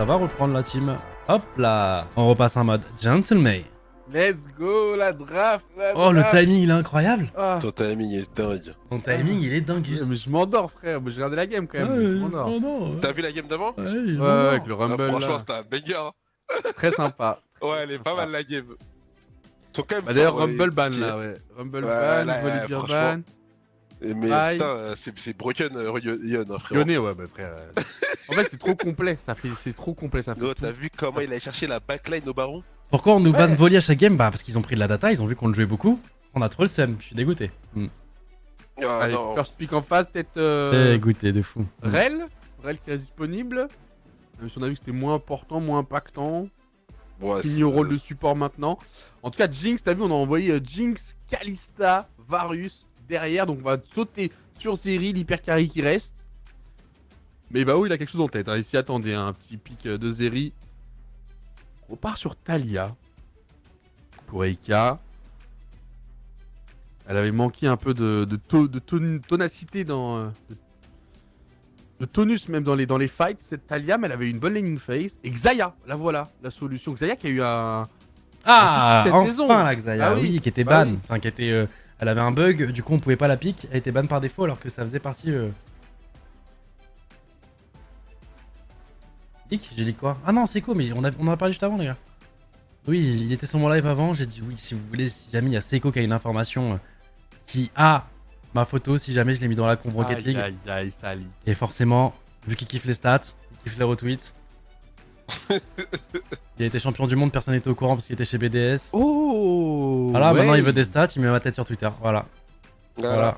ça va reprendre la team. Hop là, on repasse en mode gentleman. Let's go, la draft, Oh, le timing, il est incroyable. Ah. Ton timing est dingue. Ton timing, il est dingue. Mais je m'endors, frère. Mais je regardais la game quand même. Ouais, je m'endors. oh non. T'as vu la game d'avant? Ouais, Ouais, avec le Rumble. Franchement, là. c'était un banger. Hein. Très sympa. Ouais, elle est pas mal la game. Ils sont quand même Bah, d'ailleurs, forts, Rumble ban qui- là, ouais. Rumble Ouais, ban, là, Volibear franchement. ban. Mais Aïe. putain, c'est broken, Yon, hein, frérot. Lyonnais, ouais, bah frère. En fait, c'est trop complet. C'est trop complet. Ça fait Gros, tout. t'as vu comment il a cherché la backline au baron? Pourquoi on nous Ouais. banne volley à chaque game? Bah, parce qu'ils ont pris de la data, ils ont vu qu'on le jouait beaucoup. On a trop le seum, je suis dégoûté. Ah Allez, non. first pick en face, peut-être. Dégoûté de fou. Rel qui reste disponible. Même si on a vu que c'était moins important, moins impactant. Ouais, Fini au rôle de support maintenant. En tout cas, Jinx, t'as vu, on a envoyé Jinx, Kalista, Varus derrière. Donc on va sauter sur Zeri, l'hyper carry qui reste. Mais bah oui, il a quelque chose en tête. Hein. Il s'y attendait, hein, un petit pic de Zeri. On part sur Talia. Pour Eika. Elle avait manqué un peu de tonacité dans... de tonus même dans les fights, cette Talia, mais elle avait une bonne laning phase. Et Xayah, la voilà, la solution. Xayah qui a eu un... Ah, souci cette enfin saison. la Xayah, Ah oui, oui, qui était bah ban. oui. Enfin, qui était... elle avait un bug, du coup on pouvait pas la pick. Elle était ban par défaut alors que ça faisait partie... Leak. J'ai dit quoi? Ah non, c'est quoi, mais on en a parlé juste avant, les gars. Oui, il était sur mon live avant, j'ai dit oui, si vous voulez, si jamais il y a Seiko qui a une information qui a ma photo, si jamais je l'ai mis dans la conv Rocket League. Aïe, ça lit. Et forcément, vu qu'il kiffe les stats, il kiffe les retweets. Il a été champion du monde, personne n'était au courant parce qu'il était chez BDS. Oh Voilà, ouais. maintenant il veut des stats, il met ma tête sur Twitter. Voilà. Voilà.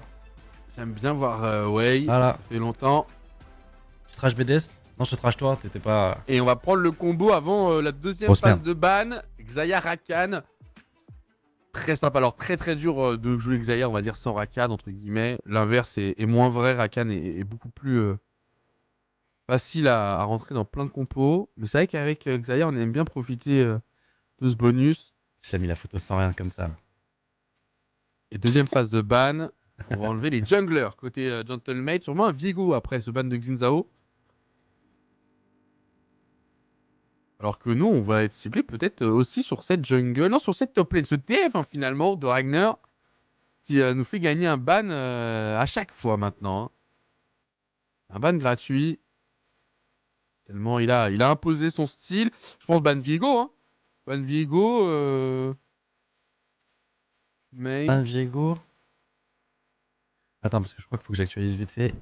J'aime bien voir Way, Voilà. ça fait longtemps. Tu trash BDS? Non, je trash toi, t'étais pas... Et on va prendre le combo avant la deuxième Grosse phase merde. de ban. Xayah Rakan. Très sympa, alors très dur de jouer Xayah, on va dire sans Rakan, entre guillemets. L'inverse est moins vrai, Rakan est beaucoup plus facile à rentrer dans plein de compos. Mais c'est vrai qu'avec Xayah, on aime bien profiter de ce bonus. J'ai mis la photo sans rien comme ça. Et deuxième phase de ban, on va enlever les junglers côté Gentlemate. Sûrement un Viego après ce ban de Xin. Alors que nous, on va être ciblé peut-être aussi sur cette jungle, non, sur cette top lane, ce TF hein, finalement de Ragnar, qui nous fait gagner un ban à chaque fois maintenant. Hein. Un ban gratuit. Tellement il a imposé son style. Je pense ban Viego, hein. Ban Viego, mais... Un Viego. Attends, parce que je crois qu'il faut que j'actualise vite fait. Je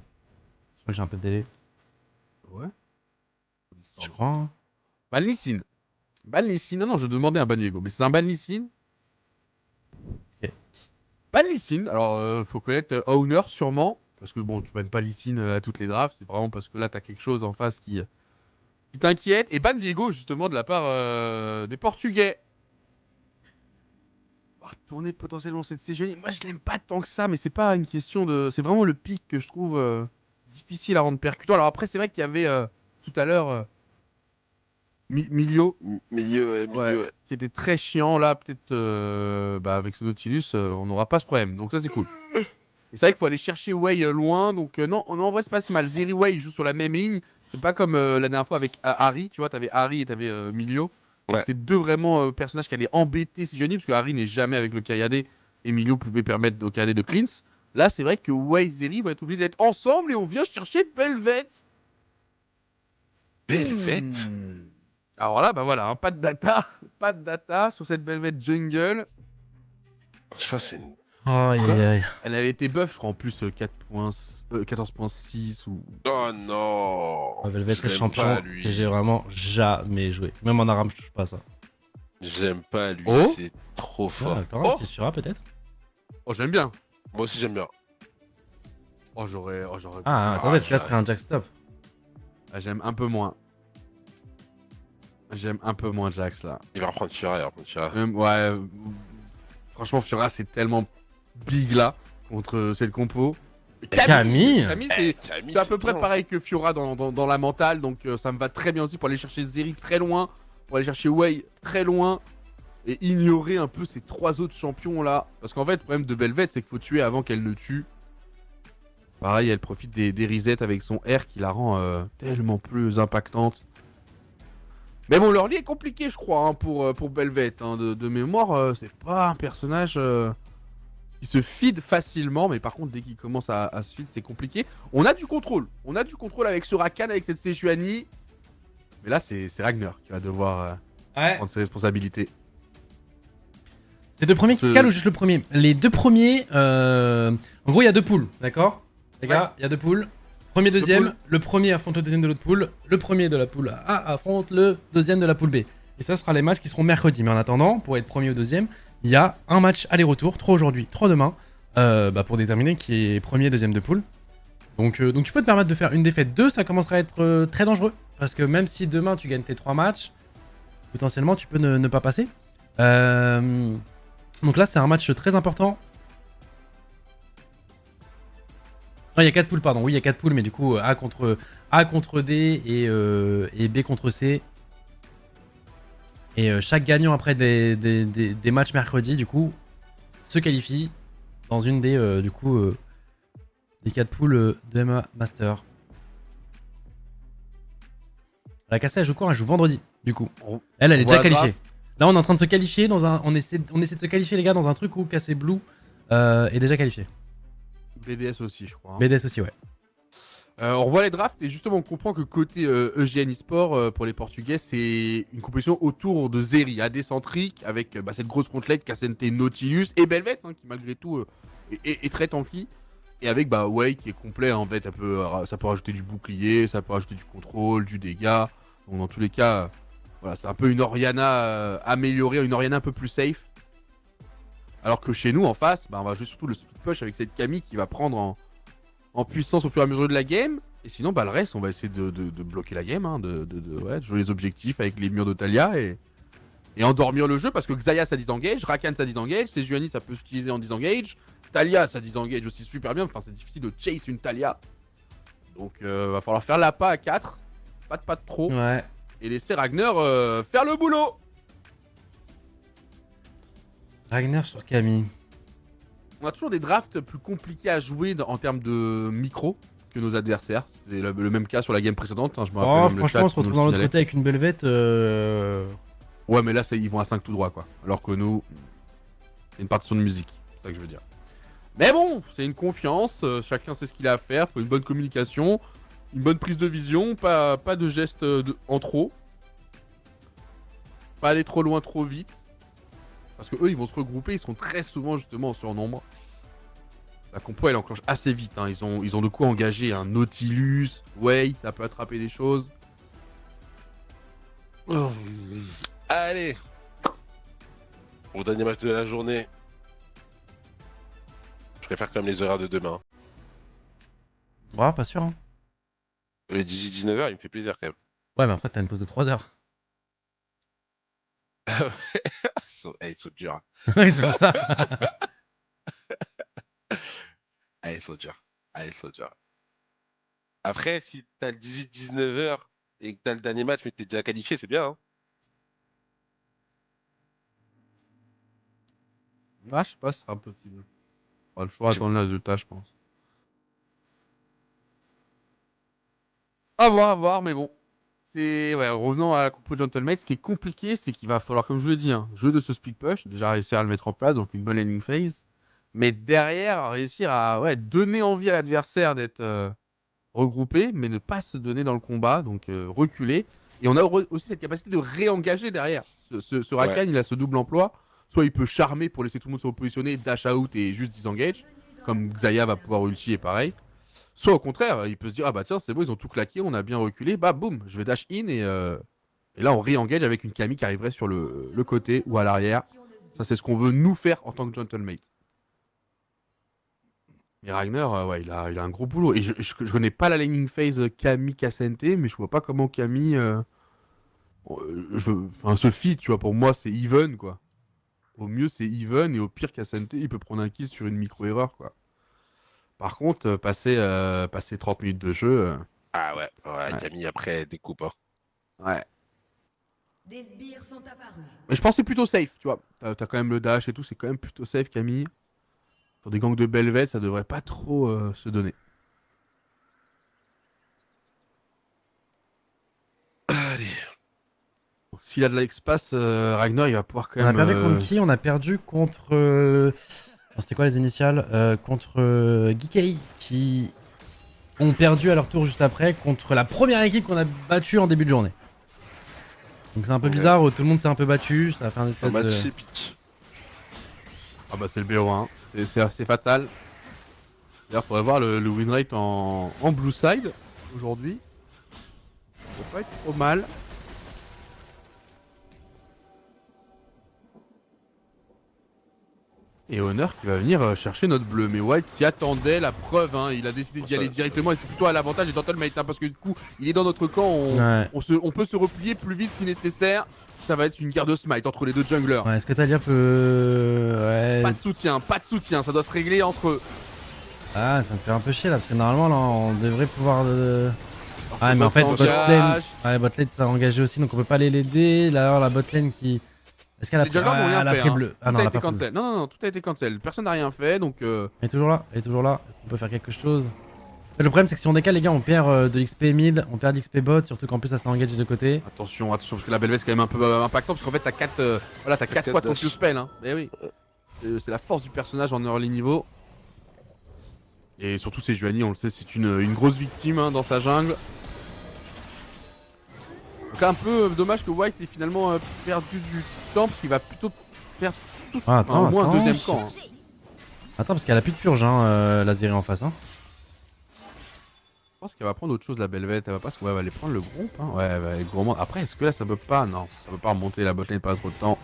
crois que j'ai un peu de délai. Ouais. Je crois. Hein. Ban Lee Sin. Ban Lee Sin. Non, je demandais un ban Viego, mais c'est un ban Lee Sin. Ok. Ban Lee Sin. Alors, faut connaître Owner sûrement. Parce que bon, tu bannes pas Lee Sin à toutes les drafts. C'est vraiment parce que là, t'as quelque chose en face qui t'inquiète. Et ban Viego, justement, de la part des Portugais. On va retourner potentiellement cette CGI. Moi, je l'aime pas tant que ça, mais c'est pas une question de. C'est vraiment le pic que je trouve difficile à rendre percutant. Alors après, c'est vrai qu'il y avait tout à l'heure Milio. Milieu, Ouais, qui était très chiant là, peut-être avec ce Nautilus, on n'aura pas ce problème, donc ça c'est cool. Et c'est vrai qu'il faut aller chercher Wei loin, donc non, en vrai c'est pas si mal. Zeri Wei joue sur la même ligne, c'est pas comme la dernière fois avec Harry, tu vois, t'avais Harry et t'avais Milio. Ouais. C'était deux vraiment personnages qui allaient embêter Sigioni, parce que Harry n'est jamais avec le Kayade, et Milio pouvait permettre au Kayade de cleanse. Là c'est vrai que Wei et Zeri vont être obligés d'être ensemble et on vient chercher Belvet. Belvet. Alors là, bah voilà, hein, pas de data sur cette Belvet jungle. Ça, c'est une... Aïe aïe aïe. Elle avait été buff, je crois, en plus 14.6 ou... Oh non. Velvet Je c'est l'aime champion pas, lui. que j'ai vraiment jamais joué. Même en Aram, je touche pas à ça. J'aime pas lui, Oh. c'est trop Ah, fort. attends, Oh, tu suras peut-être? Oh, j'aime bien. moi aussi j'aime bien. Oh, j'aurais... Ah, attendez, parce que là, ce serait un jack stop. Ah, j'aime un peu moins. J'aime un peu moins Jax, là. Il va reprendre Fiora, il va reprendre Fiora. Ouais, franchement, Fiora, c'est tellement big, là, contre cette compo. Camille Camille, Camille, c'est à peu c'est près bien. pareil que Fiora dans la mentale, donc ça me va très bien aussi pour aller chercher Zeri très loin, pour aller chercher Wei très loin, et ignorer un peu ces trois autres champions là. Parce qu'en fait, le problème de Belvet, c'est qu'il faut tuer avant qu'elle ne tue. Pareil, elle profite des resets avec son R qui la rend tellement plus impactante. Mais bon, leur lit est compliqué, je crois, hein, pour Belveth. Hein, de mémoire, c'est pas un personnage qui se feed facilement. Mais par contre, dès qu'il commence à se feed, c'est compliqué. On a du contrôle. On a du contrôle avec ce Rakan, avec cette Sejuani. Mais là, c'est Ragnar qui va devoir Ouais. prendre ses responsabilités. C'est deux premiers qui se calent ou juste le premier? Les deux premiers, en gros, il y a deux poules, d'accord? Les gars, il y a deux poules. Premier, deuxième. poules. Le premier affronte le deuxième de l'autre poule. Le premier de la poule A affronte le deuxième de la poule B. Et ça sera les matchs qui seront mercredi. Mais en attendant, pour être premier ou deuxième, il y a un match aller-retour, 3 aujourd'hui, 3 demain, pour déterminer qui est premier et deuxième de poule. Donc tu peux te permettre de faire une défaite. 2, ça commencera à être très dangereux. Parce que même si demain tu gagnes tes 3 matchs, potentiellement tu peux ne pas passer. Donc là, c'est un match très important. Non, il y a 4 poules, pardon. Oui, il y a 4 poules, mais du coup, A contre D et B contre C. Et chaque gagnant après des matchs mercredi, du coup, se qualifie dans une des 4 poules de MMA Master. La Cassa, elle joue quand? Elle joue vendredi, du coup. Elle est déjà qualifiée. Là, on est en train de se qualifier dans un. On essaie de se qualifier, les gars, dans un truc où Cassé Blue est déjà qualifié. BDS aussi, je crois. Hein. BDS aussi, ouais. On revoit les drafts et justement, on comprend que côté EGN eSport, pour les Portugais, c'est une compétition autour de Zeri, AD-centrique, avec cette grosse contelette, Cassente, Nautilus et Belveth, hein, qui malgré tout est très tanky. Et avec Wei qui est complet, en fait, ça peut rajouter du bouclier, ça peut rajouter du contrôle, du dégât. Donc dans tous les cas, voilà, c'est un peu une Orianna améliorée, une Orianna un peu plus safe. Alors que chez nous, en face, on va jouer surtout le split push avec cette Camille qui va prendre en puissance au fur et à mesure de la game. Et sinon, le reste, on va essayer de bloquer la game, hein, de jouer les objectifs avec les murs de Talia et endormir le jeu parce que Xayah ça disengage, Rakan ça disengage, Sejuani ça peut s'utiliser en disengage, Talia ça disengage aussi super bien, enfin c'est difficile de chase une Talia. Donc va falloir faire l'appât à 4, pas de trop, Ouais. et laisser Ragnar faire le boulot. Ragnar sur Camille. On a toujours des drafts plus compliqués à jouer en termes de micro que nos adversaires. C'est le même cas sur la game précédente. Hein, je me rappelle même le Franchement, chat on se qui nous retrouve dans l'autre signalait. côté avec une Belveth. Ouais, mais là, ils vont à 5 tout droit, quoi. Alors que nous, c'est une partition de musique. C'est ça que je veux dire. Mais bon, c'est une confiance. Chacun sait ce qu'il a à faire. Faut une bonne communication, une bonne prise de vision, pas de gestes en trop. Pas aller trop loin, trop vite. Parce que eux, ils vont se regrouper. Ils seront très souvent, justement, en surnombre. La compo, elle enclenche assez vite. Hein. Ils ont de quoi engager un Nautilus. Wait, ça peut attraper des choses. Oh. Allez. Au dernier match de la journée. Je préfère quand même les horaires de demain. Ouais, pas sûr. Hein. Les 18-19h, il me fait plaisir quand même. Ouais, mais après, t'as une pause de 3 heures. Ils sont durs. Ouais, c'est pour ça. Ils sont durs. Ils sont durs. Après, si t'as le 18-19h et que t'as le dernier match mais que t'es déjà qualifié, c'est bien. Hein. Ah, je sais pas si ce sera possible. On va le choix attendre le résultat, je pense. À voir, mais bon. Revenons à la compo Gentleman, ce qui est compliqué, c'est qu'il va falloir, comme je l'ai dit, jouer de ce split push, déjà réussir à le mettre en place, donc une bonne landing phase. Mais derrière, réussir à donner envie à l'adversaire d'être regroupé, mais ne pas se donner dans le combat, donc reculer. Et on a aussi cette capacité de réengager derrière. Ce Rakan, il a ce double emploi. Soit il peut charmer pour laisser tout le monde se repositionner, dash out et juste disengage, comme Xayah va pouvoir ulti et pareil. Soit au contraire, il peut se dire, ah bah tiens, c'est bon, ils ont tout claqué, on a bien reculé, bah boum, je vais dash in et là on re-engage avec une Camille qui arriverait sur le côté ou à l'arrière. Ça, c'est ce qu'on veut nous faire en tant que gentlemate. Mais Ragnar, il a un gros boulot. Et je connais pas la laning phase Camille Cassente, mais je vois pas comment Camille se fit, tu vois, pour moi c'est even quoi. Au mieux c'est even et au pire Cassente il peut prendre un kill sur une micro-erreur quoi. Par contre, passer 30 minutes de jeu. Ah ouais, Camille après découpe. Hein. Ouais. Des sbires sont apparus. Mais je pense que c'est plutôt safe, tu vois. T'as quand même le dash et tout, c'est quand même plutôt safe Camille. Sur des gangs de Belveth, ça devrait pas trop se donner. Allez. Donc, s'il a de l'espace, Ragnar, il va pouvoir quand On même. a perdu contre qui? On a perdu contre. C'était quoi les initiales? Contre Geekei, qui ont perdu à leur tour juste après contre la première équipe qu'on a battue en début de journée. Donc c'est un peu bizarre, tout le monde s'est un peu battu, ça a fait un Un espèce match de. épique. Ah bah c'est le BO1, c'est assez fatal. D'ailleurs, faudrait voir le win rate en blue side aujourd'hui. Ça peut pas être trop mal. Et Honor qui va venir chercher notre bleu. Mais White s'y attendait, la preuve, hein, il a décidé d'y aller directement et c'est plutôt à l'avantage et d'Antelmate, hein, parce que du coup, il est dans notre camp, Ouais. on peut se replier plus vite si nécessaire. Ça va être une guerre de smite entre les deux junglers. Ouais, est-ce que Talia peut. Ouais. Pas de soutien, ça doit se régler entre eux. Ah, ça me fait un peu chier là, parce que normalement là, on devrait pouvoir. Ouais, mais en Bot fait, s'engage. botlane ça a engagé aussi, donc on peut pas les l'aider. Là, alors la botlane qui. Est-ce qu'elle a Les junglers n'ont rien elle a fait. pris Hein. bleu. Tout Ah non, a elle a été pas pris bleu. cancel. Non, tout a été cancel. Personne n'a rien fait, donc. Elle est toujours là, elle est toujours là. Est-ce qu'on peut faire quelque chose? Le problème, c'est que si on décale, les gars, on perd de l'XP mid, on perd d'XP bot, surtout qu'en plus ça s'engage de côté. Attention, parce que la Belvès est quand même un peu impactant, parce qu'en fait t'as 4 fois ton Q-spell. Hein. Eh oui. C'est la force du personnage en early niveau. Et surtout, c'est Juani, on le sait, c'est une grosse victime hein, dans sa jungle. Donc un peu dommage que White ait finalement perdu du temps, parce qu'il va plutôt perdre au moins un deuxième camp. Hein. Attends, parce qu'elle a plus de purge, hein, la Zeri en face. Hein. Je pense qu'elle va prendre autre chose, la Belvette. Elle va pas elle va aller prendre le groupe. Hein. Ouais, elle va aller gourmand. Après, est-ce que là, ça peut pas? Non, ça peut pas remonter la botlane, pas trop de temps.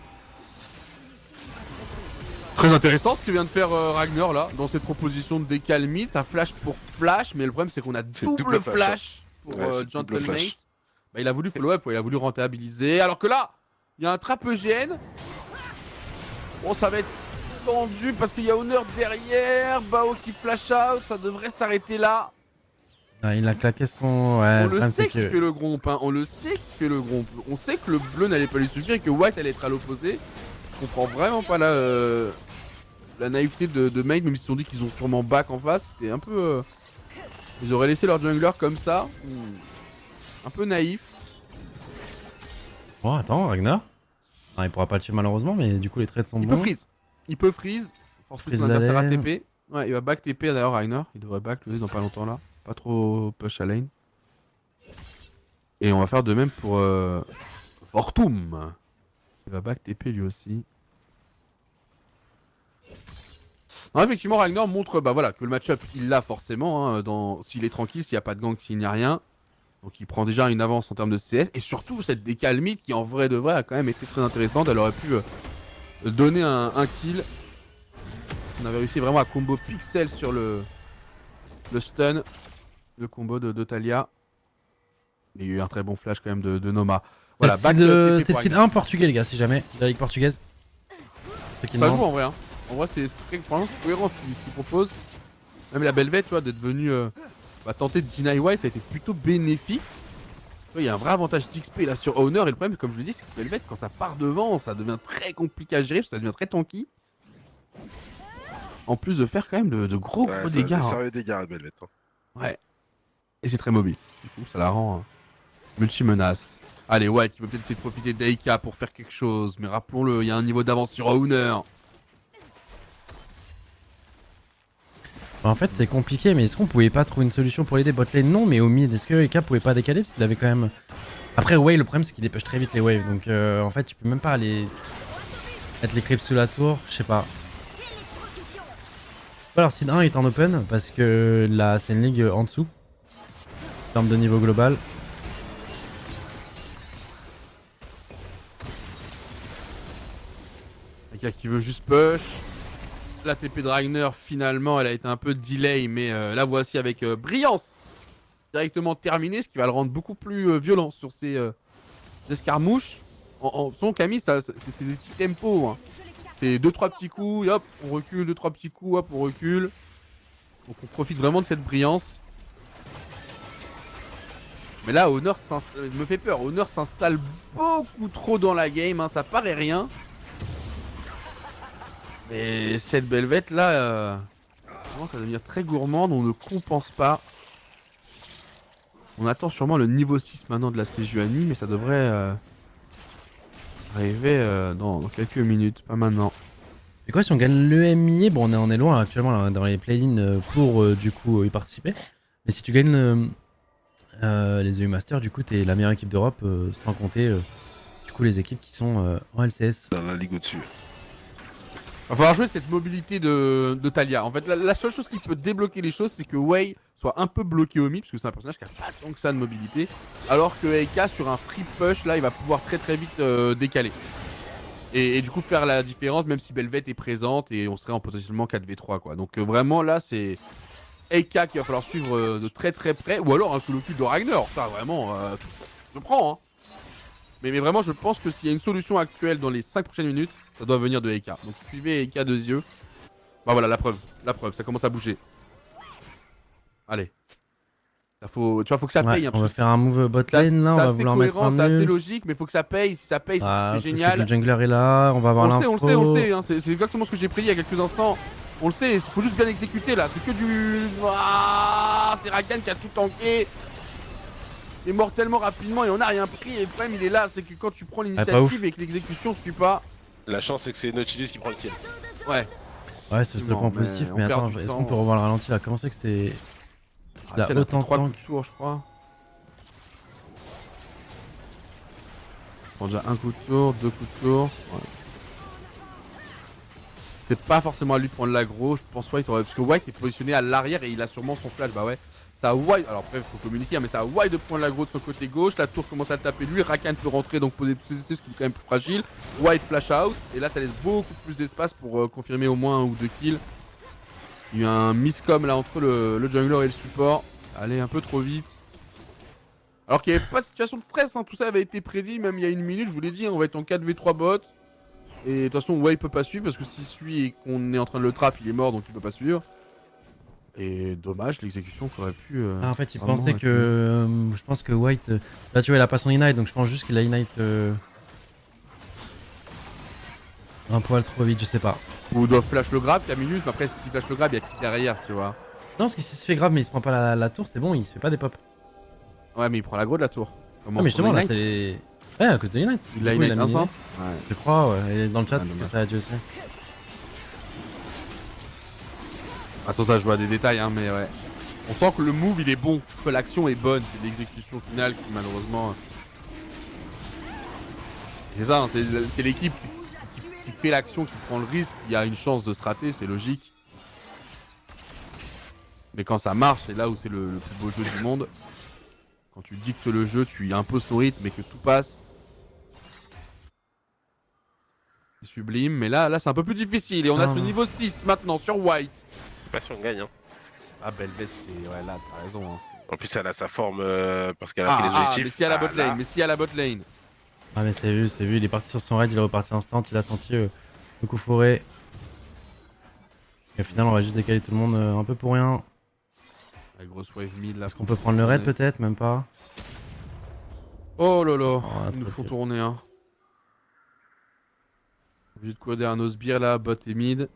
Très intéressant ce que vient de faire Ragnar là, dans cette proposition de décal mid. Ça flash pour flash, mais le problème c'est qu'on a double flash pour Gentlemate. Bah, il a voulu follow up, il a voulu rentabiliser. Alors que là, il y a un trap EGN. Bon, ça va être tendu parce qu'il y a Honor derrière. Bao qui flash out, ça devrait s'arrêter là. Ah, il a claqué son. Ouais, on le sait qu'il fait le gromp, hein. On le sait qu'il fait le gromp. On sait que le bleu n'allait pas lui suffire et que White allait être à l'opposé. Je comprends vraiment pas la naïveté de Mate, même s'ils se sont dit qu'ils ont sûrement back en face. C'était un peu. Ils auraient laissé leur jungler comme ça. Un peu naïf. Bon, attends, Ragnar. Ah, il pourra pas le tuer malheureusement, mais du coup, les trades sont bons. Il peut freeze. Forcer son adversaire à TP. Ouais, il va back TP d'ailleurs, Ragnar. Il devrait back le dans pas longtemps là. Pas trop push à lane. Et on va faire de même pour Fortum. Il va back TP lui aussi. Non, effectivement, Ragnar montre voilà, que le match-up il l'a forcément. Hein, s'il est tranquille, s'il n'y a pas de gank, s'il n'y a rien. Donc il prend déjà une avance en termes de CS. Et surtout cette décale mid qui en vrai de vrai a quand même été très intéressante. Elle aurait pu donner un kill. On avait réussi vraiment à combo pixel sur le stun. Le combo de Talia. Il y a eu un très bon flash quand même de Noma. Voilà, c'est le style 1 portugais, les gars, si jamais. De la ligue portugaise. Ça joue en vrai. Hein. En vrai, c'est cohérent ce qu'il propose. Même la Belvette, tu vois, d'être venu tenter de deny White, ça a été plutôt bénéfique. Il y a un vrai avantage d'XP là sur Honor. Et le problème, comme je le dis, c'est que Belvette, quand ça part devant, ça devient très compliqué à gérer, parce que ça devient très tanky. En plus de faire quand même de gros dégâts. Des sérieux dégâts à Belvette. Hein. Ouais. Et c'est très mobile. Du coup, ça la rend multi-menace. Allez, White qui veut peut-être essayer de profiter d'Aika pour faire quelque chose. Mais rappelons-le, il y a un niveau d'avance sur Honor. En fait, c'est compliqué, mais est-ce qu'on pouvait pas trouver une solution pour l'aider botlane? Non, mais au mid, est-ce que Aika pouvait pas décaler? Parce qu'il avait quand même. Après, Wave, le problème, c'est qu'il dépêche très vite les waves. Donc, en fait, tu peux même pas aller mettre les creeps sous la tour. Je sais pas. Alors, Seed 1 est en open parce que là, c'est une ligue en dessous. En termes de niveau global. Aika qui veut juste push. La TP de Ragnar, finalement, elle a été un peu delay, mais la voici avec brillance. Directement terminée, ce qui va le rendre beaucoup plus violent sur ses escarmouches. Son Camille, c'est des petits tempos. Hein. C'est 2-3 petits coups, et hop, on recule, 2-3 petits coups, hop, on recule. Donc on profite vraiment de cette brillance. Mais là, Honor me fait peur. Honor s'installe beaucoup trop dans la game, hein, ça paraît rien. Et cette Belvette là, commence à devenir très gourmande, on ne compense pas. On attend sûrement le niveau 6 maintenant de la Sejuani, mais ça devrait Arriver dans quelques minutes, pas maintenant. Et quoi si on gagne l'EMIA? Bon, on est loin là, actuellement là, dans les play-in pour du coup y participer. Mais si tu gagnes les EU Masters, du coup t'es la meilleure équipe d'Europe, sans compter du coup les équipes qui sont en LCS. Dans la ligue au-dessus. Va falloir jouer cette mobilité de Talia. En fait, la seule chose qui peut débloquer les choses, c'est que Wei soit un peu bloqué au mid, parce que c'est un personnage qui a pas tant que ça de mobilité. Alors que Eika, sur un free push, là, il va pouvoir très très vite décaler. Et du coup, faire la différence, même si Belveth est présente, et on serait en potentiellement 4v3, quoi. Donc vraiment, là, c'est Eika qu'il va falloir suivre de très très près. Ou alors un solo kill de Ragnar. Ça, vraiment, je prends, hein. Mais vraiment, je pense que s'il y a une solution actuelle dans les 5 prochaines minutes, ça doit venir de Eika. Donc suivez Eika de yeux. Bah voilà, la preuve, ça commence à bouger. Allez. Tu vois, faut que ça paye. Ouais, on va faire un move bot lane là, on va vouloir mettre un C'est assez nul. logique, mais faut que ça paye. Si ça paye, Ah, c'est le truc, c'est que génial. le jungler est là, on va avoir l'info. On le sait, hein, c'est exactement ce que j'ai pris il y a quelques instants. On le sait, il faut juste bien exécuter là. C'est que du. Ah, c'est Rakan qui a tout tanké. Il est mort tellement rapidement et on a rien pris. Et le problème, il est là, c'est que quand tu prends l'initiative et que l'exécution suit pas. La chance, c'est que c'est Nautilus qui prend le kill. Ouais. Ouais, c'est le point positif, mais attends, est-ce qu'on peut revoir le ralenti là? Comment c'est que c'est. Il a autant de 3 tank. coups de tour, je crois. Je prends déjà un coup de tour, 2 coups de tour. Ouais. C'est pas forcément à lui de prendre l'aggro, je pense White aurait... Parce que White est positionné à l'arrière et il a sûrement son flash, bah ouais. Ça a White, alors après il faut communiquer, hein, mais ça a White de prendre l'aggro de son côté gauche, la tour commence à le taper lui, Rakan peut rentrer donc poser tous ses essais ce qui est quand même plus fragile. White flash out, et là ça laisse beaucoup plus d'espace pour confirmer au moins un ou deux kills. Il y a eu un miscom là entre le jungler et le support, allez un peu trop vite. Alors qu'il n'y avait pas de situation de stress, hein. Tout ça avait été prédit même il y a une minute, je vous l'ai dit, hein, on va être en 4v3 bot. Et de toute façon, Wei peut pas suivre parce que s'il suit et qu'on est en train de le trap, il est mort donc il peut pas suivre. Et dommage, l'exécution qui aurait pu. Ah, en fait, il pensait que. Je pense que White. Là, tu vois, il a pas son Ignite, donc je pense juste qu'il a Ignite. Un poil trop vite, je sais pas. Ou doit flash le grab, Caminus, mais après, s'il flash le grab, il y a qui derrière, tu vois. Non, parce qu'il se fait grave, mais il se prend pas la tour, c'est bon, il se fait pas des pop. Ouais, mais il prend l'aggro de la tour. Ah, mais justement, là, c'est. Ouais, à cause de Ignite. Il a Ignite Vincent. Ouais. Je crois, ouais. Et dans le chat, c'est ce que ça a dit aussi. Ah, sans ça, je vois des détails, hein, mais ouais. On sent que le move, il est bon, que l'action est bonne, c'est l'exécution finale qui, malheureusement. C'est ça, hein, c'est l'équipe qui fait l'action, qui prend le risque, qui a une chance de se rater, c'est logique. Mais quand ça marche, c'est là où c'est le plus beau jeu du monde. Quand tu dictes le jeu, tu imposes ton rythme et que tout passe. C'est sublime, mais là c'est un peu plus difficile. Et on a ce niveau 6 maintenant sur White. Je sais pas si on gagne, hein. Ah, Belveth, c'est. Ouais, là, t'as raison. Hein, en plus, elle a sa forme parce qu'elle a pris les objectifs. Mais si à la bot lane, mais si à la bot lane. Ah, mais c'est vu, il est parti sur son raid, il est reparti instant, il a senti le coup fourré. Et au final, on va juste décaler tout le monde un peu pour rien. La grosse wave mid là. Est-ce qu'on peut prendre le raid peut-être? Même pas. Oh là là, Oh, ils nous font tourner, hein. Obligé de coder un Osbir là, bot et mid.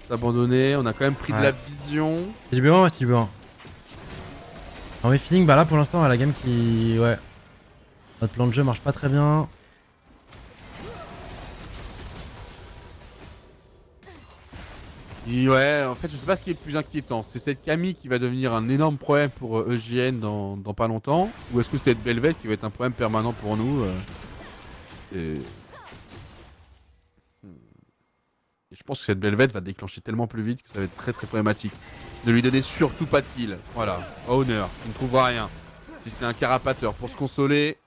Abandonné, on a quand même pris de la vision. C'est du B1, ouais, c'est du B1. En vrai, feeling, bah là pour l'instant, la game qui. Ouais. Notre plan de jeu marche pas très bien. Et ouais, en fait, je sais pas ce qui est le plus inquiétant. C'est cette Camille qui va devenir un énorme problème pour EGN dans pas longtemps. Ou est-ce que c'est cette Belveth qui va être un problème permanent pour nous et je pense que cette Belveth va déclencher tellement plus vite que ça va être très très problématique. Ne lui donner surtout pas de kill. Voilà, honneur, il ne trouvera rien. Si c'était un carapateur pour se consoler.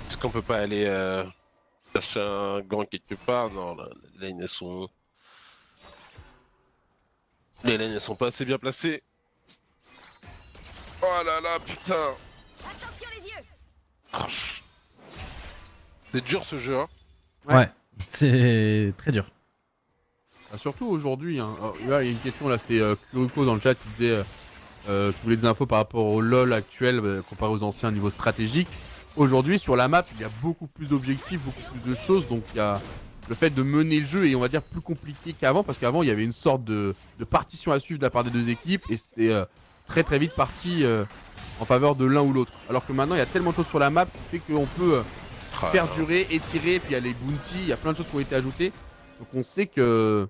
Est-ce qu'on peut pas aller chercher un gant quelque part? Non, les lanes elles sont. Les lanes elles sont pas assez bien placées. Oh là là, putain! Attention les yeux. Oh, c'est dur ce jeu, hein. Ouais, c'est très dur. Ah, surtout aujourd'hui, hein. Là il y a une question là, c'est Kuriko dans le chat qui disait qui voulait des infos par rapport au LoL actuel comparé aux anciens niveau stratégique. Aujourd'hui sur la map il y a beaucoup plus d'objectifs, beaucoup plus de choses, donc il y a le fait de mener le jeu est on va dire plus compliqué qu'avant parce qu'avant il y avait une sorte de partition à suivre de la part des deux équipes et c'était très très vite parti en faveur de l'un ou l'autre. Alors que maintenant, il y a tellement de choses sur la map qui fait qu'on peut faire durer, étirer, puis il y a les bounties, il y a plein de choses qui ont été ajoutées. Donc on sait que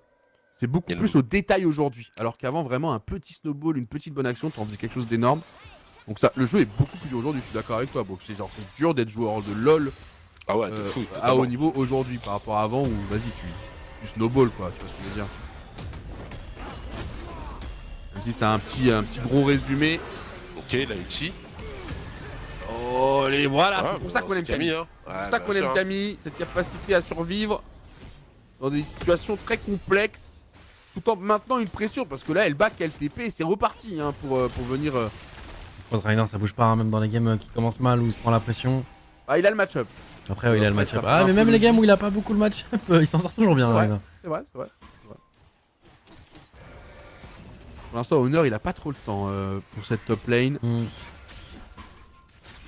c'est beaucoup plus au détail aujourd'hui. Alors qu'avant, vraiment, un petit snowball, une petite bonne action, tu en faisais quelque chose d'énorme. Donc ça, le jeu est beaucoup plus dur aujourd'hui, je suis d'accord avec toi. Bon, c'est dur d'être joueur de LoL Ah ouais, de fou. à haut niveau aujourd'hui par rapport à avant où, vas-y, tu snowball, quoi, tu vois ce que je veux dire. Même si c'est un petit gros résumé. Ok, la Uchi. Oh, les voilà, Ah, c'est pour ça qu'on aime Camille. Hein. C'est pour ça qu'on aime Camille, cette capacité à survivre dans des situations très complexes, tout en maintenant une pression, parce que là, elle bat qu'elle TP et c'est reparti hein, pour venir... Contre Rainer, ça bouge pas, hein, même dans les games qui commencent mal où il se prend la pression. Ah, il a le match-up. Après, il a le match-up. ça Ah, mais fait un même peu les games logique. où il a pas beaucoup le match-up, il s'en sort toujours bien, Ouais. Rainer. C'est vrai, c'est vrai. Pour l'instant, Honor, il a pas trop le temps pour cette top lane.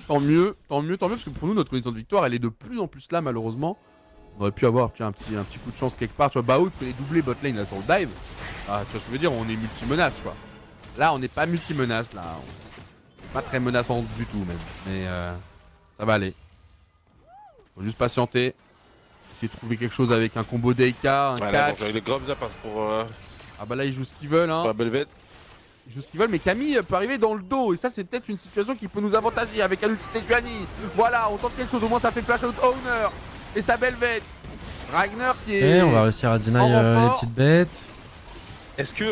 Tant mieux, parce que pour nous, notre condition de victoire, elle est de plus en plus là, malheureusement. On aurait pu avoir un petit coup de chance quelque part. Tu vois, Bao, tu peux les doubler bot lane là sur le dive. Ah, tu vois ce que je veux dire, on est multi-menace, quoi. Là, on n'est pas multi-menace, là. Pas très menaçant du tout, même. Mais ça va aller. Faut juste patienter. Essayer de trouver quelque chose avec un combo DK, un Voilà, catch. bon, les Grobs là pour Ah bah là, ils jouent ce qu'ils veulent, hein. la Belvette. Ils jouent ce qu'ils veulent, mais Camille peut arriver dans le dos. Et ça, c'est peut-être une situation qui peut nous avantager avec un ulti Sejuani. Voilà, on tente quelque chose. Au moins, ça fait flash out Owner. Et sa Belvette. Ragnar qui est. Et on va réussir à deny en les renfort. petites bêtes. Est-ce que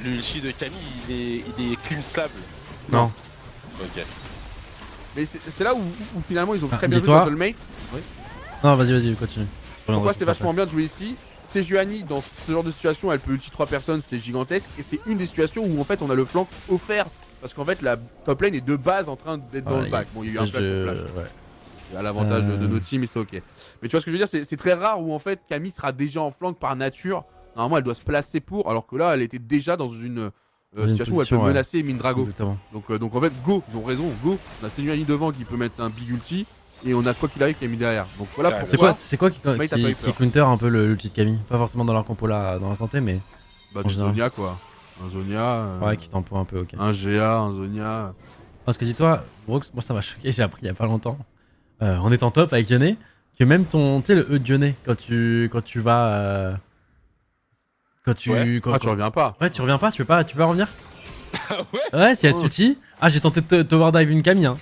l'ulti de Camille il est clean sable? Non. Ok. Mais c'est là où finalement ils ont Ah, très bien joué dis-toi. dans Soulmate. Non, vas-y, continue. Pourquoi c'est vachement bien de jouer ici? Sejuani, dans ce genre de situation, elle peut ulti 3 personnes, c'est gigantesque. Et c'est une des situations où en fait on a le flank offert. Parce qu'en fait la top lane est de base en train d'être dans le back. Bon, il y a eu un flash pour flash. Ouais. Il y a l'avantage de nos teams et c'est ok. Mais tu vois ce que je veux dire, c'est très rare où en fait Camille sera déjà en flank par nature. Normalement elle doit se placer pour, alors que là elle était déjà dans une situation où elle peut position, ouais. menacer Mindrago. Exactement. Donc en fait go, ils ont raison, go. On a Sejuani devant qui peut mettre un big ulti. Et on a quoi qu'il arrive Camille derrière. Donc voilà Ouais, pourquoi. C'est quoi qui t'as pas eu peur. counter un peu l'ulti de Camille? Pas forcément dans leur compo là, dans la santé, mais Bah en du général. Zonia quoi. Un Zonia. ouais, qui tempo un peu, ok. Un GA, un Zonia. Parce que dis-toi, Brooks, moi ça m'a choqué, j'ai appris il y a pas longtemps, en étant top avec Yone, que même ton, tu sais le E de Yone, quand tu vas... quand tu... Ouais. quand- Ah tu reviens pas. Ouais, tu reviens pas, tu peux pas revenir? Ah ouais? Ouais, si elle ulti. Ah, j'ai tenté de tower dive une Camille, hein.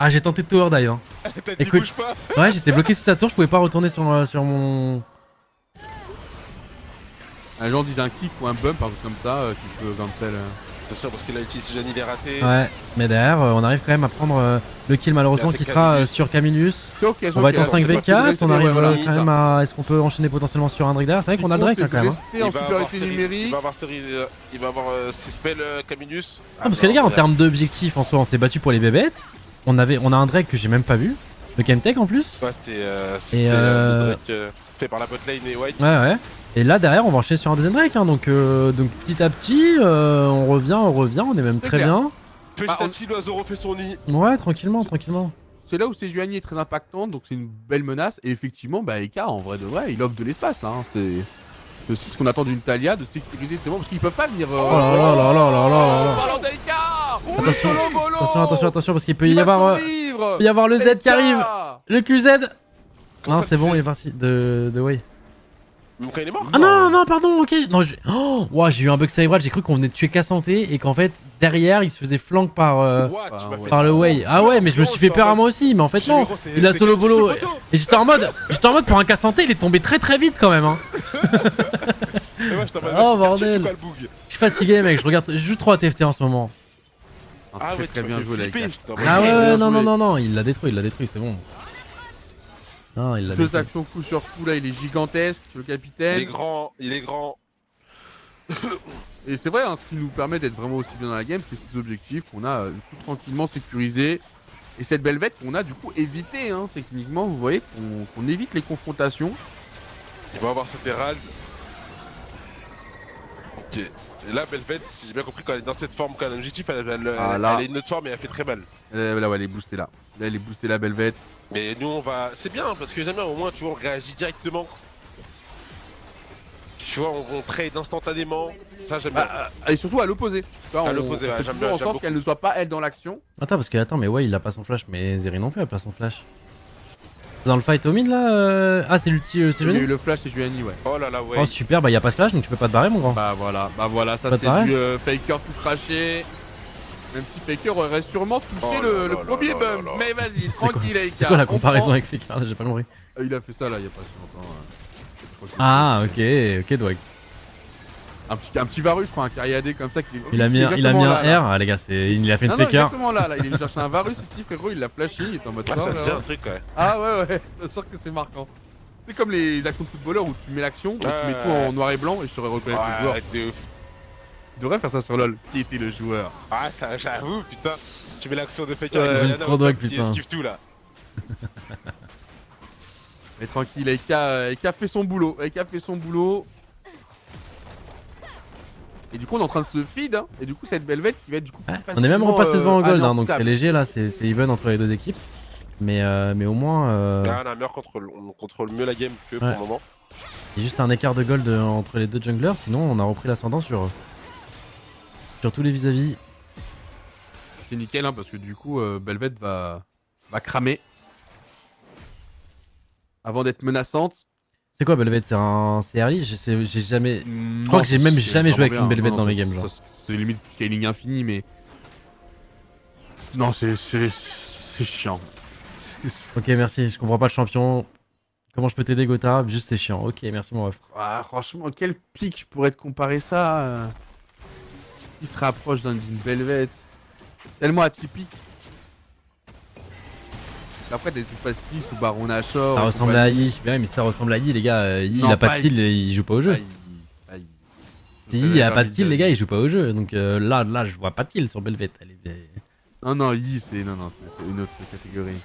Ah, j'ai tenté de tower dive, hein. T'as dit Écoute. bouge pas? Ouais, j'étais bloqué sous sa tour, je pouvais pas retourner sur mon... Les gens disent un kick ou un bump, un truc comme ça, qui peut cancel. Attention parce que là l'ulti Sejuani il est raté. Ouais, mais derrière, on arrive quand même à prendre le kill malheureusement Là, c'est qui sera Camillus. sur Camillus. C'est ok, c'est On va ok. être en alors, c'est 5v4, pas on arrive voilà. quand même à... Est-ce qu'on peut enchaîner potentiellement sur un Drake derrière? C'est vrai qu'on a le Drake hein, quand même. Hein. Rester en supériorité numérique. Il va avoir ses spells Camillus. Ah, parce que les gars, en termes d'objectifs en soi, on s'est battu pour les bébêtes. On a un Drake que j'ai même pas vu. De Chemtech en plus. Ouais, c'était euh, le Drake fait par la botlane et White. Ouais. Et là derrière, on va enchaîner sur un deuxième Drake. Hein, donc petit à petit, on revient. On est même C'est très clair. bien. Petit Ah, à on- petit, l'oiseau refait son nid. Ouais, tranquillement. C'est là où Sejuani est très impactante, donc c'est une belle menace. Et effectivement, bah Eka, en vrai de vrai, il offre de l'espace là. Hein. C'est aussi ce qu'on attend d'une Talia, de sécuriser ses membres, parce qu'ils peuvent pas venir. Oh là là. Parlant d'Eka. Attention, parce qu'il peut y avoir le Z qui arrive. Le QZ. Non, c'est bon, il est parti de Way. Même quand il est mort? Ah non, pardon, ok. Non, wow, j'ai eu un bug cérébral, j'ai cru qu'on venait de tuer Cassanté et qu'en fait, derrière, il se faisait flank par Tu m'as fait le trop Way. Ah ouais, mais je me suis fait peur à moi aussi, mais en fait, non. Il a solo bolo. Et j'étais en mode pour un Cassanté, il est tombé très vite quand même. Hein. Oh, bordel. C'est quoi le bug? Je suis fatigué, mec, je joue trop à TFT en ce moment. Ah ouais, très bien joué là, Eka. Ah ouais, bien non, joué. il l'a détruit, c'est bon. Non, il l'a Deux détruit. actions coup sur coup là, il est gigantesque, le capitaine. Il est grand. Et c'est vrai, hein, ce qui nous permet d'être vraiment aussi bien dans la game, c'est ces objectifs qu'on a du coup tranquillement sécurisés. Et cette Belvette qu'on a du coup évité, hein, techniquement, vous voyez, qu'on évite les confrontations. Il va avoir cette Herald. Ok. Et là, Belvette, si j'ai bien compris, quand elle est dans cette forme, quand elle a un objectif, elle a une autre forme et elle fait très mal. Là, ouais, elle est boostée là. Là, elle est boostée la Belvette. Mais nous, on va. C'est bien parce que jamais au moins, tu vois, on réagit directement. Tu vois, on trade instantanément. Ça, j'aime bien. Et surtout à l'opposé. Tu vois, À on l'opposé, ouais, fait j'aime toujours bien, en j'aime sorte beaucoup. qu'elle ne soit pas elle dans l'action. Attends, parce que attends, mais ouais, il a pas son flash, mais Zeri non plus a pas son flash. C'est dans le fight au mid là Ah, c'est l'ulti, c'est Il y a eu Johnny. le flash et Juani, ouais. Oh là là, ouais. Oh super, bah y a pas de flash donc tu peux pas te barrer mon grand. Bah voilà, ça Pas c'est pareil. du Faker tout craché. Même si Faker aurait sûrement touché Oh le là là premier là là bump. là. Mais vas-y, C'est quoi- tranquille Aika. C'est quoi la on comparaison prend. avec Faker là, j'ai pas compris. Il a fait ça là, il y a pas si longtemps. Je crois que c'est- Ah ok, Dwag. Un petit Varus, je crois, un carrière comme ça. Il a mis un R, ah les gars, il a fait une Non, Faker. exactement là, il est venu chercher un Varus ici, frérot, il l'a flashé, il est en mode Ah, quoi, ça là, devient ouais. un truc, ouais. Ah ouais, c'est sûr que c'est marquant. C'est comme les actions de footballeur où tu mets l'action, et tu mets tout en noir et blanc et je saurais reconnaître le joueur. Ouais, de ouf. Tu devrais faire ça sur LoL. Qui était le joueur? Ah, ça, j'avoue, putain. Tu mets l'action de Faker Ouais, avec j'aime Diana trop au Dwag, top, qui putain. esquive tout là. Mais tranquille, Aika fait son boulot. Aika fait son boulot. Et du coup, on est en train de se feed, hein. Et du coup, cette Belvette qui va être du coup plus Ouais, on est même repassé devant en gold, hein, donc c'est anéantissable. léger là, c'est even entre les deux équipes. Mais au moins, Là, on a un meilleur contrôle. On contrôle mieux la game que pour Ouais. le moment. il y a juste un écart de gold entre les deux junglers, sinon on a repris l'ascendant sur tous les vis-à-vis. C'est nickel, hein, parce que du coup, Belvette va cramer. Avant d'être menaçante. C'est quoi Belvette? C'est early? J'ai jamais. Je crois que j'ai même jamais joué avec une Belvette dans mes games, genre. C'est limite scaling infini, mais. Non, c'est chiant. Ok, merci, je comprends pas le champion. Comment je peux t'aider, Gotha? Juste c'est chiant. Ok, merci mon ref. Ah, franchement, quel pic pourrait te comparer ça Qui se rapproche d'une Belvette? Tellement atypique. Après, t'es pacifique sous Baron Nashor. Ça ressemble à Yi. Ouais, mais ça ressemble à Yi, les gars. Yi, il Non, a pas pas de kill, il joue pas au jeu. Si Yi a pas de kill, les gars, il joue pas au jeu. Donc là, je vois pas de kill sur Belvette. Non, Yi, c'est une autre catégorie.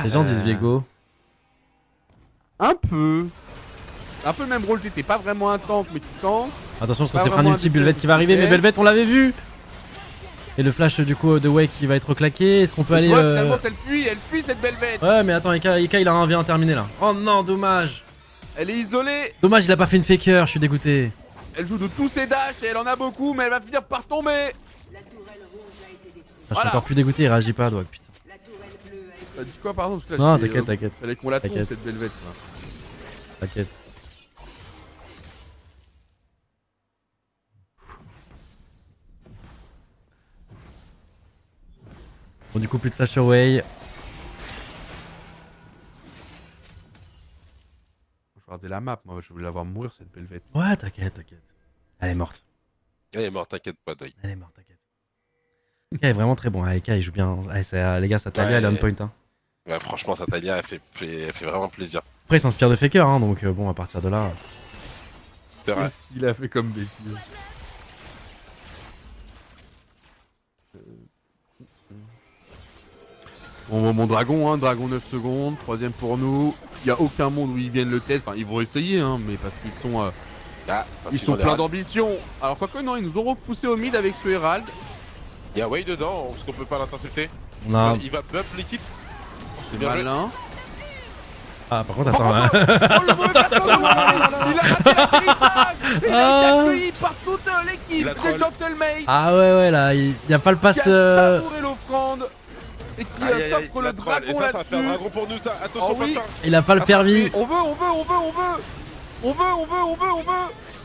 Les gens disent Viego. Un peu le même rôle, t'es pas vraiment un tank, mais tu tankes. Attention, parce qu'on Pas s'est pris un vraiment ulti un Belvette qui va arriver, mais DPS. Belvette, on l'avait vu. Et le flash du coup de Wake qui va être claqué. Est-ce qu'on peut aller. Tu vois, finalement, elle fuit cette Belvette. Ouais, mais attends, Eka il a un V1 terminé là. Oh non, dommage. Elle est isolée, Dommage, il a pas fait une faker, je suis dégoûté. elle joue de tous ses dashs et elle en a beaucoup, mais elle va finir par tomber. La tourelle rouge a été détruite. Ah, je suis Voilà. encore plus dégoûté, il réagit pas, Dwag, putain. La tourelle bleue a été T'as dit quoi, pardon? Parce que là, Non, c'est, t'inquiète, t'inquiète. Fallait qu'on la tombe, T'inquiète. cette Belvette. Là. T'inquiète. Bon, du coup, plus de flash away. Je regardais la map, moi, je voulais la voir mourir, cette Belvette. Ouais, t'inquiète. Elle est morte. Elle est morte, t'inquiète pas, Dwag. Elle est morte, t'inquiète. Eka est vraiment très bon. Eka, il joue bien. Les gars, sa Talia, elle est on point. Hein. Ouais, franchement, sa Talia, elle fait vraiment plaisir. Après, il s'inspire de Faker, hein, donc bon, à partir de là. C'est vrai. Il a fait comme bêtise. Bon, mon dragon, hein, dragon 9 secondes, troisième pour nous. Il n'y a aucun monde où ils viennent le test. Enfin, ils vont essayer, hein, mais parce qu'ils sont, Ah, ils sont pleins d'ambition. Alors, quoique, non, ils nous ont repoussé au mid avec ce Herald. Il y a Way dedans, parce qu'on peut pas l'intercepter. On a. Il va buff l'équipe. C'est bien joué. malin. Ah, par contre, Oh, attends. oh, oh, le mauvais personnage. Il a raté l'atterrissage. Il a été Ah. accueilli par toute l'équipe Il a des troll. Gentlemates. Ah, ouais, là, il y a pas le Qui a pass. savouré l'offrande. Et qui Aïe, aïe, aïe, s'offre le la troll. Et dragon ça va faire là-dessus. dragon pour nous, ça. Attention, Oh oui. pas faire. Il a pas le permis. On veut.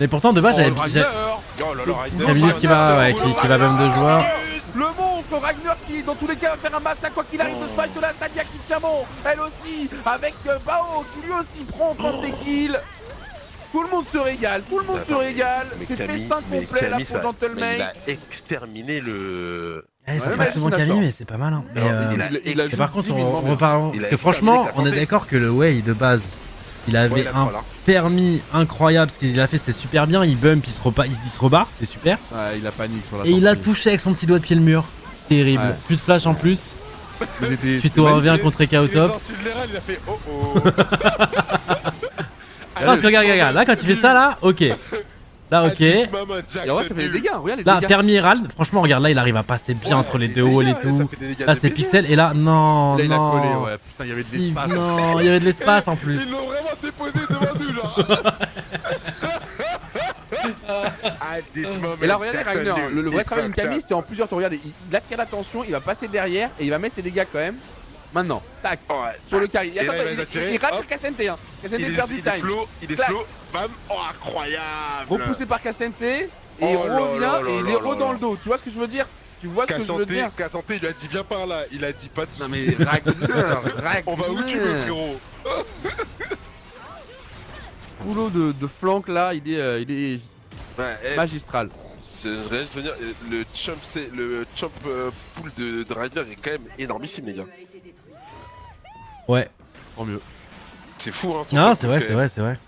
Mais pourtant, de base, j'avais. Oh, j'ai- Ragnar. Oh là là, Ryder. Ravinus qui va- ouais, qui va même de joueurs. Le monstre Ragnar qui, dans tous les cas, va faire un massacre quoi qu'il arrive de ce fight de la Talia qui tient bon. Elle aussi, avec Bao qui lui aussi prend ses kills. Tout le monde se régale, C'est festin complet là pour Mais il Gentleman. a exterminé le. Eh, c'est Ouais, pas mais souvent c'est Camille, d'accord. mais c'est pas mal. Hein. Mais, Alors, Il a et joué par contre, divinement on bien. repart. Il a Parce que exterminé franchement, la on est santé. d'accord que le Way de base, il avait Ouais, il a un troll, hein. permis incroyable. Ce qu'il a fait, c'était super bien. Il bump, il se rebarre, c'était super. Ouais, il a paniqué sur la Et il a sortie. touché avec son petit doigt de pied le mur. Terrible. Ouais. Plus de flash en plus. Ils étaient- Suite au 1v1 contre Eka au Il est top. sorti de l'air, il a fait oh oh. Parce que regarde. Là, quand il fait ça, là, ok. Là, ok. Et en vrai, ça fait des dégâts, regarde les Là, dégâts. permis Herald, franchement, regarde, là, il arrive à passer bien entre les deux halls et tout. Là, c'est pixel. Et là, non, Là, il a non. collé, ouais. Putain, il y avait de Si, l'espace. non, il y avait de l'espace en plus. Ils l'ont vraiment déposé devant devant nous, genre. Et là, regardez Ragnar, le vrai travail d'une Camille, c'est en plusieurs tours. Regardez, il attire l'attention, il va passer derrière et il va mettre ses dégâts quand même. Maintenant, tac, sur le carry. Attends, il rate sur Cassente. Hein. Cassente perd du time. Il est slow, bam. Oh, incroyable. Repoussé par Cassente et il Oh là revient là et il là est là re là. dans le dos. Tu vois ce que je veux dire? Tu vois ce que je veux dire? Cassanté, il lui a dit viens par là. Il a dit pas de Non soucis. mais Ragnar, On va où tu veux, frérot. Boulot de flank là, il est Ouais, magistral. je veux dire, le champ pool de Ryder est quand même énormissime, les gars. A été détruit. Ouais. Tant mieux. C'est fou, hein. son Non, champ c'est pool, vrai, quand c'est même. vrai, c'est vrai.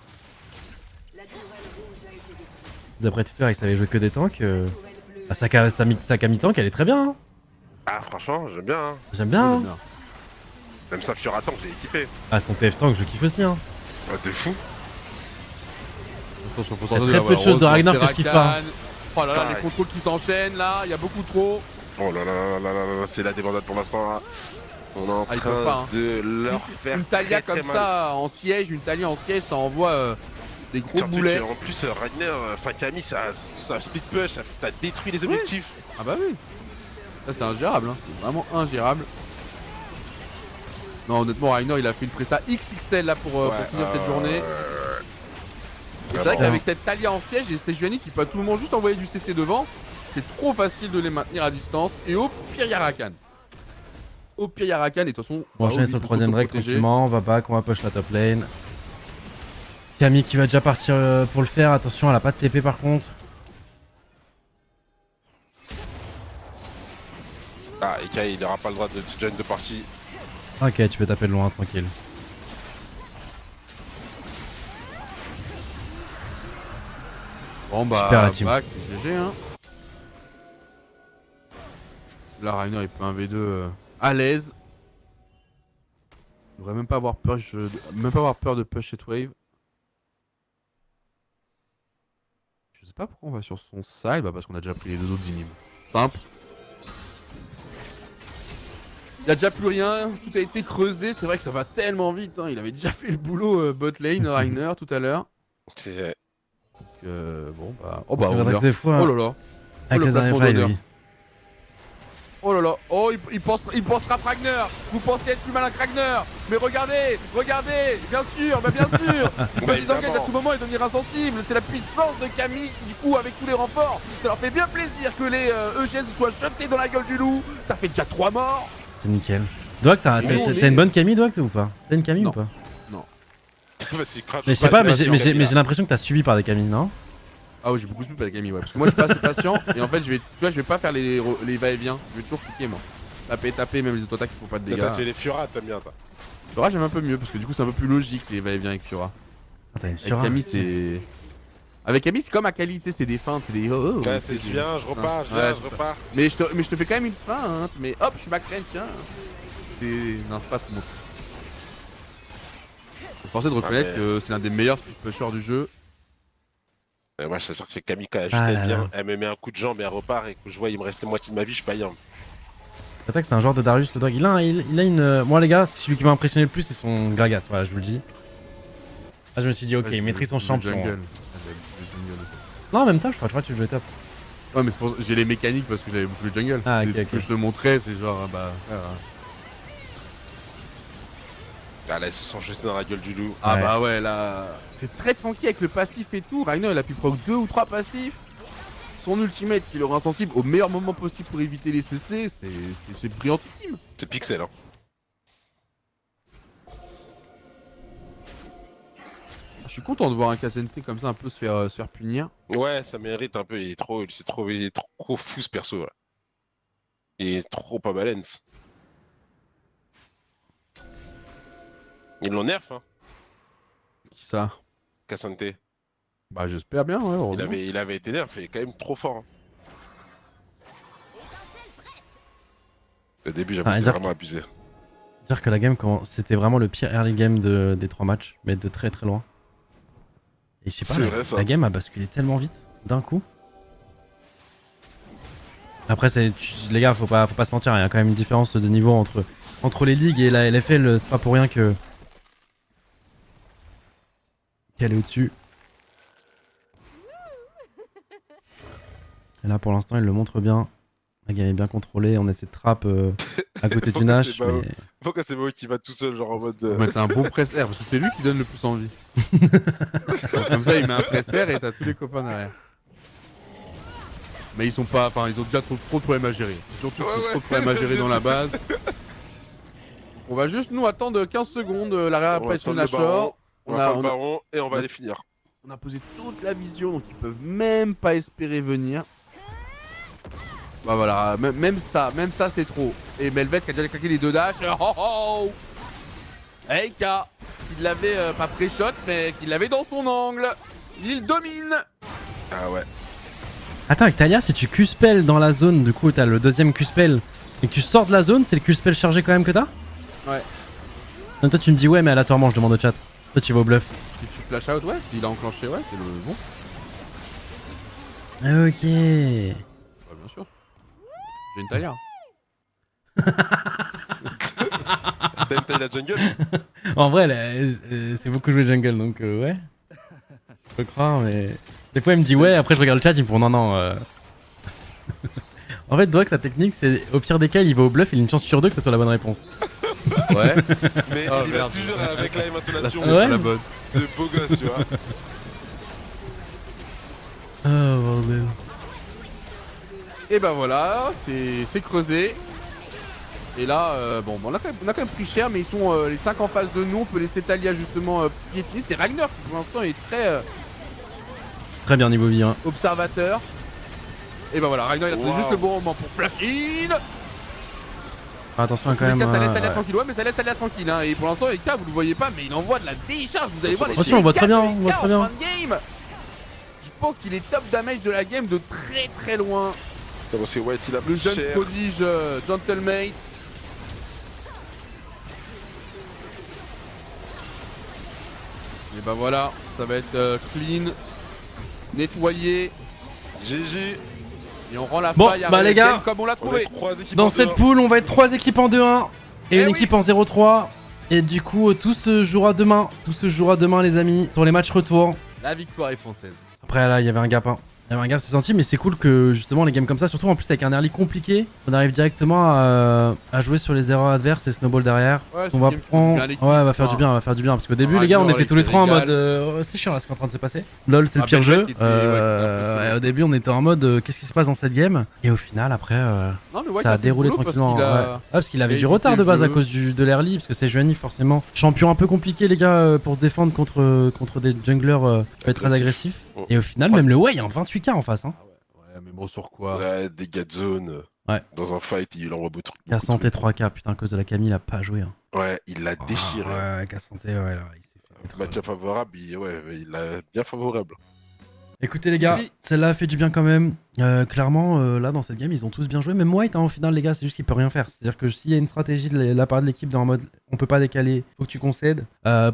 La tourelle rouge a été détruite. D'après Twitter, il savait jouer que des tanks. La tourelle bleue Ah, sa Camille tank, elle est très bien. Hein. Ah, franchement, j'aime bien, hein. J'aime bien. Hein. Même ça, Fioratan, j'ai kiffé. Ah, son TF tank, je kiffe aussi. Hein. Ouais, t'es fou. Attention, faut Il y a sortir très la peu de choses de Rose, Ragnar que je kiffe pas. Oh là là, les Pareil. contrôles qui s'enchaînent là, il y a beaucoup trop. Oh là là là là là là, c'est la débandade pour l'instant, là. On est en Ah, ils train peuvent pas, hein. de leur faire Une Talia très, très comme mal. ça en siège, une Talia en siège, ça envoie des gros Surtout boulets. que, en plus, Ragnar, enfin Camille, ça speed push, ça détruit les objectifs. Ah bah oui. Ça c'est ingérable, hein. C'est vraiment ingérable. Non honnêtement Ragnar il a fait une presta XXL là pour finir cette journée. C'est vrai qu'avec cette Talia en siège et Sejuani qui peut à tout moment juste envoyer du CC devant, c'est trop facile de les maintenir à distance. Et au pire y'a Rakan. Au pire y'a Rakan et de toute façon. On va enchaîner sur le troisième break tranquillement. On va back, on va push la top lane. Camille qui va déjà partir pour le faire. Attention, elle a pas de TP par contre. Ah, et Kai, il n'aura pas le droit de join de partie. Ok, tu peux taper de loin, tranquille. Bon bah, Super la team. back, GG hein. Là Ragnar il peut un V2 à l'aise. Il devrait même pas avoir peur, de push cette wave. Je sais pas pourquoi on va sur son side, bah parce qu'on a déjà pris les deux autres inhibs. Simple. Il a déjà plus rien, tout a été creusé, c'est vrai que ça va tellement vite, hein. Il avait déjà fait le boulot bot lane, Ragnar tout à l'heure. C'est. Bon bah... Oh bah C'est on vrai meurt. que des fois, Oh là là. avec le le dernier placement fight, d'honneur. oui. Oh là là, oh il pense rap Ragnar. Vous pensez être plus malin que Ragnar. Mais regardez, bien sûr, bah bien sûr. On peut évidemment. désengage à tout moment et devenir insensible. C'est la puissance de Camille qui du coup avec tous les renforts, ça leur fait bien plaisir que les EGS soient jetés dans la gueule du loup. Ça fait déjà 3 morts. C'est nickel. Doc, t'as une bonne Camille, Doc, ou pas? T'as une Camille Non. ou pas? Vas-y, crash. Mais je sais pas, mais j'ai l'impression que t'as subi par des Camilles, non? Ah ouais j'ai beaucoup plus pas la Camille ouais. Parce que moi je suis pas assez patient et en fait je vais pas faire les va-et-vient. Je vais toujours cliquer moi. Taper même les auto-attaques qui font pas de dégâts. T'as tué les Fiora, t'aimes bien, toi. Fiora j'aime un peu mieux parce que du coup c'est un peu plus logique les va-et-vient avec Fiora. Attends, Avec Camille c'est... Avec Camille c'est comme Akali, tu sais, c'est des feintes, c'est des... Ouais, c'est je viens, je repars, je viens, Ouais, je repars. Mais je te fais quand même une feinte, mais hop, je suis backrange, tiens. C'est... Non, c'est pas tout le monde. Je suis forcé de reconnaître mais- que c'est l'un des meilleurs speed pushers du jeu. Mais moi, je suis sûr que Camille, quand elle Ah juste là elle vient, là. elle me met un coup de jambe et elle repart et que je vois, il me restait moitié de ma vie, je suis pas yam. Attaque, c'est un genre de Darius le Dog. Il a une. Moi, les gars, celui qui m'a impressionné le plus, c'est son Gragas. Voilà, je vous le dis. Là, je me suis dit, ok, Ouais, il maîtrise son le champion. jungle. hein. Le jungle. Non, en même temps, je crois que tu le jouais top. Ouais, mais c'est pour... j'ai les mécaniques parce que j'avais beaucoup le jungle. Ah, ok, Et ok. ce que je te montrais, c'est genre, bah... frère, Ah là, ils se sont jetés dans la gueule du loup. Ah Ouais. bah ouais, là... C'est très tranquille avec le passif et tout. Ragnar, il a pu proc 2 ou 3 passifs. Son ultimate qui le rend insensible au meilleur moment possible pour éviter les CC, c'est brillantissime. C'est pixel, hein. Je suis content de voir un Cassente comme ça un peu se faire punir. Ouais, ça mérite un peu, il est trop fou ce perso, là. Il est trop pas balance. Ils l'ont nerf, hein, Qui ça? Cassante. Bah j'espère bien, ouais. heureusement. Il avait été nerf, il est quand même trop fort. Hein. Au début, j'avoue, Ah, c'était dire vraiment abusé. Dire que la game, c'était vraiment le pire early game des 3 matchs, mais de très très loin. Et je sais pas, C'est vrai, ça. la game a basculé tellement vite, d'un coup. Après, les gars, faut pas se mentir, il y a quand même une différence de niveau entre les ligues et la LFL. C'est pas pour rien que calé au-dessus. Et là, pour l'instant, il le montre bien. La game est bien contrôlée. On essaie de trap à côté du Nash. Faut que c'est Mais... Pourquoi c'est Mao qui va tout seul, genre en mode. Faut mettre un bon press air parce que c'est lui qui donne le plus envie. Comme ça, il met un press air et t'as tous les copains derrière. Mais ils sont pas. Enfin, ils ont déjà trop de problèmes à gérer. Surtout trop de problèmes à gérer dans la base. On va juste nous attendre 15 secondes la réapparition de Nashor. On va faire le baron et on va les finir. On a posé toute la vision donc ils peuvent même pas espérer venir. Bah voilà, même ça c'est trop. Et Melvet qui a déjà claqué les 2 dashs. Oh oh, Eika, qui l'avait pas pré-shot mais qui l'avait dans son angle. Il domine. Ah ouais. Attends, avec Talia, si tu Q-spell dans la zone, du coup t'as le deuxième Q-spell et que tu sors de la zone, c'est le Q-spell chargé quand même que t'as? Ouais. Non, toi tu me dis ouais mais aléatoirement, je demande au chat. Toi tu vas au bluff. Si tu flash out, ouais, s'il a enclenché, ouais, c'est le bon. Ok. Ouais, bien sûr. J'ai une Talia. T'as une taille la jungle? En vrai, c'est beaucoup joué jungle donc ouais. Je peux croire, mais. Des fois il me dit ouais, après je regarde le chat, il me font non. En fait, Drox, sa technique, c'est au pire des cas, il va au bluff, il a une chance sur 2 que ça soit la bonne réponse. Ouais. Mais Oh, il va merde. toujours avec la même intonation Ouais. La bonne. de beau gosse, tu vois. Oh bordel. Et bah voilà, c'est creusé. Et là, bon, on a quand même pris cher, mais ils sont les 5 en face de nous. On peut laisser Talia justement piétiner. C'est Ragnar qui pour l'instant est très Très bien niveau vie, hein. observateur. Et bah voilà, Ragnar il a trouvé Wow. juste le bon moment pour flash in. Attention quand En même. tout cas, ça laisse Talia Ouais. tranquille, ouais, mais ça laisse Talia tranquille. Hein. Et pour l'instant, Eka, vous le voyez pas, mais il envoie de la décharge. Vous allez voir les Attention, on voit très bien, dégâts de on voit Eka très en bien. fin de game. Je pense qu'il est top damage de la game de très loin. Parce que White il a Le pris jeune cher. prodige Gentlemate. Et bah voilà, ça va être clean, nettoyé, GG. et on rend la Bon, faille à bah, les Renekton gars, comme on l'a On trouvé. est 3 équipes Dans en cette dehors. poule, on va être 3 équipes en 2-1 et Eh une oui. équipe en 0-3. Et du coup, tout se jouera demain. Tout se jouera demain, les amis, sur les matchs retour. La victoire est française. Après, là, il y avait un gap, hein. Il y avait un gap, c'est senti, mais c'est cool que justement les games comme ça, surtout en plus avec un early compliqué, on arrive directement à jouer sur les erreurs adverses et snowball derrière. Ouais, On va prendre. Ouais, va faire du bien. bien, va faire du bien. Parce qu'au début, les gars, on Ragnar, était il tous les se 3 en mode. régale. Oh, c'est chiant là ce qui est en train de se passer. LOL, c'est le Ah, pire Ben jeu. White, il était- ouais, c'était Au début, on était en mode qu'est-ce qui se passe dans cette game. Et au final, après, Non, mais White ça a fait le déroulé boulot parce tranquillement. qu'il a- Ouais. Ah, parce qu'il avait il a du écouté retard de le base à jeu. cause de l'early. Parce que c'est Juani, forcément. Champion un peu compliqué, les gars, pour se défendre contre des junglers qui peuvent être très agressifs. Oh. Et au final, même le Wei, il y a un 28k en face. Hein. Ouais, mais bon, sur quoi? Ouais, dégâts de zone. Ouais. Dans un fight, il envoie beaucoup de K santé 3k, putain, à cause de la Camille, il a pas joué. Hein. Ouais, il l'a déchiré. Ouais, K santé, ouais, là, il s'est fait trop. Match favorable, il l'a bien favorable. Écoutez les gars, Oui. celle-là a fait du bien quand même. Clairement, là dans cette game, ils ont tous bien joué. Même White, hein, au final, les gars, c'est juste qu'il peut rien faire. C'est-à-dire que s'il y a une stratégie de la part de l'équipe dans le mode on peut pas décaler, faut que tu concèdes.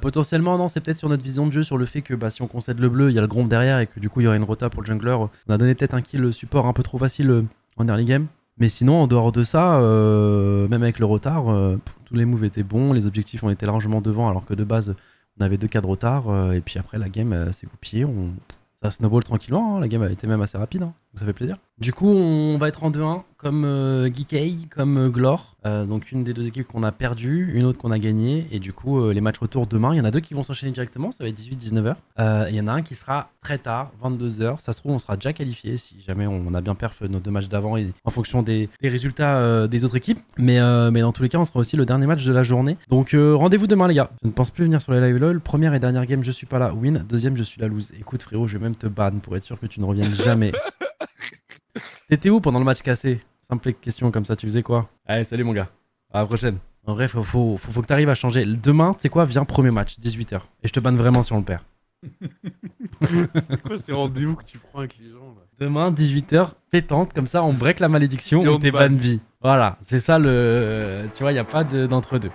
Potentiellement, non, c'est peut-être sur notre vision de jeu, sur le fait que bah, si on concède le bleu, il y a le Gromp derrière et que du coup il y aurait une rota pour le jungler. On a donné peut-être un kill support un peu trop facile en early game. Mais sinon, en dehors de ça, même avec le retard, tous les moves étaient bons, les objectifs ont été largement devant alors que de base, on avait 2 cas de retard. Et puis après, la game s'est goupillée. Ça snowball tranquillement, hein. La game a été même assez rapide, hein. Donc ça fait plaisir. Du coup, on va être en 2-1, comme Geekay, comme Glor. Donc une des 2 équipes qu'on a perdu, une autre qu'on a gagné. Et du coup, les matchs retour demain, il y en a 2 qui vont s'enchaîner directement, ça va être 18-19h. Il y en a un qui sera très tard, 22h. Ça se trouve, on sera déjà qualifié si jamais on a bien perf nos 2 matchs d'avant et en fonction des résultats des autres équipes. Mais dans tous les cas, on sera aussi le dernier match de la journée. Donc rendez-vous demain, les gars. Je ne pense plus venir sur les live LOL. Première et dernière game, je suis pas là. Win. Deuxième, je suis la lose. Écoute, frérot, je vais même te ban pour être sûr que tu ne reviennes jamais. T'étais où pendant le match cassé? Simple question comme ça, tu faisais quoi? Allez, salut mon gars. À la prochaine. En vrai, faut que t'arrives à changer. Demain, tu sais quoi? Viens, premier match, 18h. Et je te banne vraiment si on le perd. C'est quoi ces rendez-vous que tu prends avec les gens là? Demain, 18h, pétante, comme ça, on break la malédiction, Et on on te t'es banne. ban vie. Voilà, c'est ça le. Tu vois, y a pas d'entre-deux.